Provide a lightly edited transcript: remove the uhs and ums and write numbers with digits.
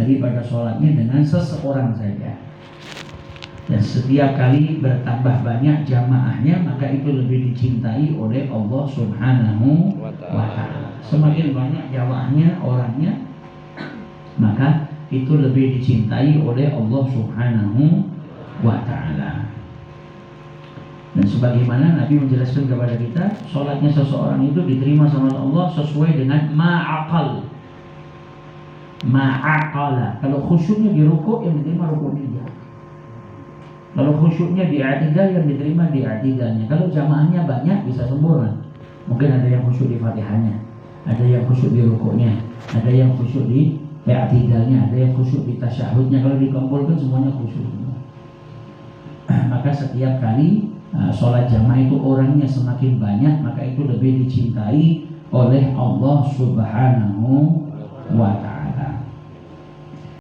daripada sholatnya dengan seseorang saja. Dan setiap kali bertambah banyak jamaahnya, maka itu lebih dicintai oleh Allah Subhanahu wa ta'ala. Semakin banyak jamaahnya, orangnya, maka itu lebih dicintai oleh Allah Subhanahu wa ta'ala. Dan sebagaimana Nabi menjelaskan kepada kita, sholatnya seseorang itu diterima sama Allah sesuai dengan ma'aqal. Ma'aqala. Kalau khusyuknya di rukuk, yang diterima rukuknya dia. Kalau khusyuknya di i'tidal, yang diterima di i'tidalnya. Kalau jamaahnya banyak, bisa sempurna. Mungkin ada yang khusyuk di Fatihahnya, ada yang khusyuk di rukuknya, ada yang khusyuk di i'tidalnya, ada yang khusyuk di tasyahudnya. Kalau dikumpulkan semuanya khusyuk. Maka setiap kali sholat jamaah itu orangnya semakin banyak, maka itu lebih dicintai oleh Allah Subhanahu wa ta'ala.